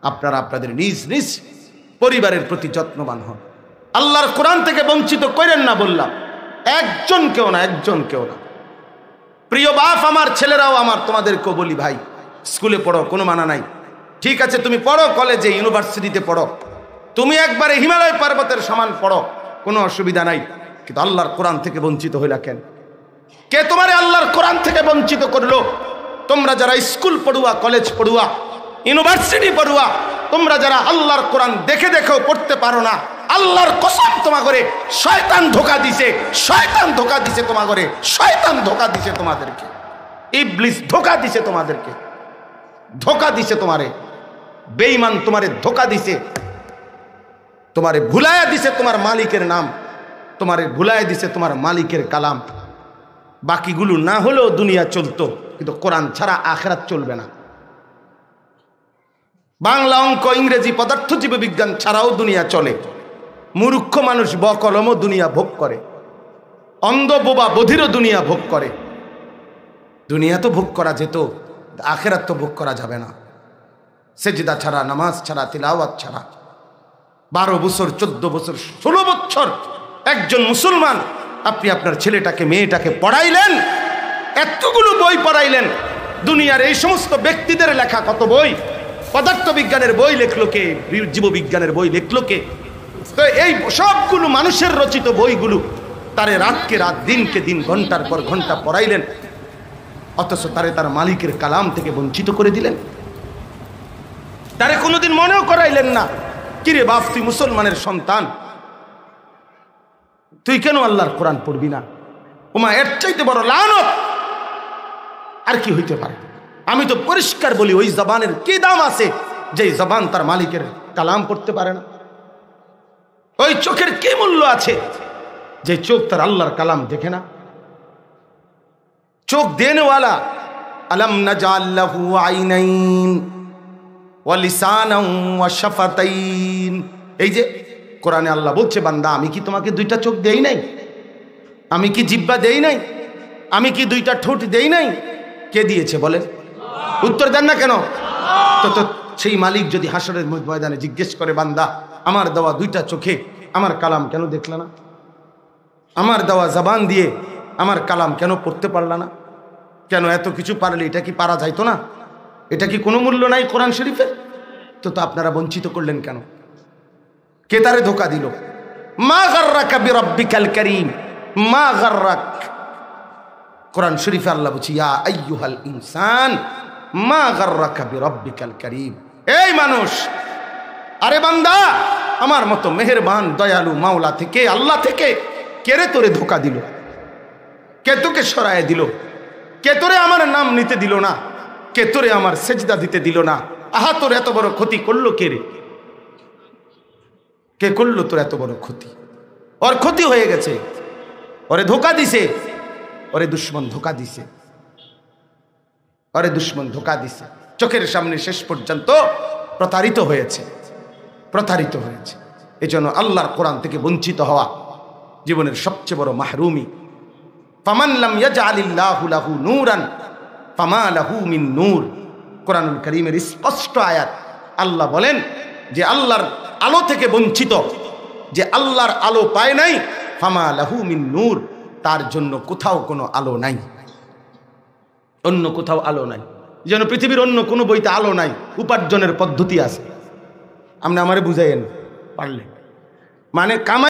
আপনারা আপনাদের নিজ নিজ পরিবারের প্রতি যত্নবান হন। আল্লাহর কোরআন থেকে বঞ্চিত করেন না বললাম, একজন কেউ না। প্রিয় বাপ আমার, ছেলেরাও আমার, তোমাদেরকেও বলি ভাই, স্কুলে পড়ো, কোনো মানা নাই, ঠিক আছে, তুমি পড়ো, কলেজে ইউনিভার্সিটিতে পড়ো, তুমি একবারে হিমালয় পর্বতের সমান পড়ো, কোনো অসুবিধা নাই, কিন্তু আল্লাহর কোরআন থেকে বঞ্চিত হইলা কেন? কে তোমারে আল্লাহর কোরআন থেকে বঞ্চিত করলো? তোমরা যারা স্কুল পড়ুয়া, কলেজ পড়ুয়া, ইউনিভার্সিটি পড়ুয়া, তোমরা যারা আল্লাহর কোরআন দেখে দেখেও পড়তে পারো না, আল্লাহর কসম তোমাকে শয়তান ধোঁকা দিছে, তোমাদেরকে ইবলিস ধোঁকা দিছে, তোমারে বেঈমান তোমারে ধোঁকা দিছে, তোমারে ভুলায়া দিছে তোমার মালিকের নাম, তোমারে ভুলায়া দিছে তোমার মালিকের কালাম। বাকিগুলো না হলেও দুনিয়া চলতো, কিন্তু কোরআন ছাড়া আখিরাত চলবে না। বাংলা, অঙ্ক, ইংরেজি, পদার্থ জীববিজ্ঞান ছাড়াও দুনিয়া চলে। মূর্খ মানুষ বকলমও দুনিয়া ভোগ করে, অন্ধ বোবা বধিরও দুনিয়া ভোগ করে। দুনিয়া তো ভোগ করা যেত, আখিরাত তো ভোগ করা যাবে না। সেজদা ছাড়া, নামাজ ছাড়া, তিলাওয়াত ছাড়া 12 বছর, 14 বছর, 16 বছর একজন মুসলমান, আপনি আপনার ছেলেটাকে মেয়েটাকে পড়াইলেন, এতগুলো বই পড়াইলেন, দুনিয়ার এই সমস্ত ব্যক্তিদের লেখা কত বই, পদার্থবিজ্ঞানের বই লেখলো কে, জীববিজ্ঞানের বই লেখলো কে? তো এই সবগুলো মানুষের রচিত বইগুলো তারে রাতকে রাত, দিনকে দিন, ঘন্টার পর ঘন্টা পড়াইলেন, অথচ তারে তার মালিকের কালাম থেকে বঞ্চিত করে দিলেন। তারে কোনোদিন মনেও করাইলেন না, কিরে বাপ, তুই মুসলমানের সন্তান, তুই কেন আল্লাহর কোরআন পড়বি না? ওমা, এর চাইতে বড় লানত আর কি হইতে পারে? আমি তো পরিষ্কার বলি, ওই জবানের কি দাম আছে যে জবান তার মালিকের কালাম পড়তে পারে না? ওই চোখের কি মূল্য আছে যে চোখ তার আল্লাহর কালাম দেখে না? চোখ দেনেওয়ালা, আলাম নাজাল লাহু আইনাইন ওয়া লিসানান ওয়া শাফাতাইন। এই যে কোরআনে আল্লাহ বলছে, বান্দা আমি কি তোমাকে 2টা চোখ দেই নাই? আমি কি জিহ্বা দেই নাই? আমি কি 2টা ঠোঁট দেই নাই? কে দিয়েছে বলেন? উত্তর দেন না কেন? তো সেই মালিক যদি হাসরের ময়দানে জিজ্ঞেস করে, বান্দা আমার দেওয়া 2টা চোখে আমার কালাম কেন দেখলা না? আমার দেওয়া জবান দিয়ে আমার কালাম কেন পড়তে পারলা না? কেন এত কিছু পারলে এটা কি পারা যাইতো না? এটা কি কোনো মূল্য নাই কোরআন শরীফের? তো আপনারা বঞ্চিত করলেন কেন? কে তারে ধোঁকা দিল? মা গাররাকা বিরাব্বিকাল কারীম, মা গাররাক। কোরআন শরীফে আল্লাহ বলছে, ইয়া আইয়ুহাল ইনসান মা গাররাকা বিরাব্বিকাল কারীম। এই মানুষ, আরে বান্দা, আমার মতো মেহেরবান দয়ালু মাওলা থেকে, আল্লাহ থেকে কে রে তোরে ধোঁকা দিল? কে তোকে সরায় দিল? কে তোরে আমার নাম নিতে দিল না? কে তোরে আমার সেজদা দিতে দিল না? আহা, তোর এত বড় ক্ষতি করলো কে রে? কে করলো তোর এত বড় ক্ষতি? ওর ক্ষতি হয়ে গেছে, ওরে ধোঁকা দিছে, ওরে দুশ্মন ধোঁকা দিছে, ওরে দুশ্মন ধোঁকা দিছে। চোখের সামনে শেষ পর্যন্ত প্রতারিত হয়েছে। এই জন্য আল্লাহর কোরআন থেকে বঞ্চিত হওয়া জীবনের সবচেয়ে বড় মাহরুমি। ফামান লাম ইয়াজআলিল্লাহু লাহু নূরান ফামা লাহু মিন নূর। কোরআনুল কারীমের স্পষ্ট আয়াত। আল্লাহ বলেন যে আল্লাহর আলো থেকে বঞ্চিত, যে আল্লাহর আলো পায় নাই, ফামা লাহু মিন নূর, তার জন্য কোথাও কোনো আলো নাই, অন্য কোথাও আলো নাই। যেন পৃথিবীর অন্য কোনো বইতে আলো নাই, উপার্জনের পদ্ধতি আছে। আপনি আমারে বুঝাইয়েন পারলে, মানে কামাই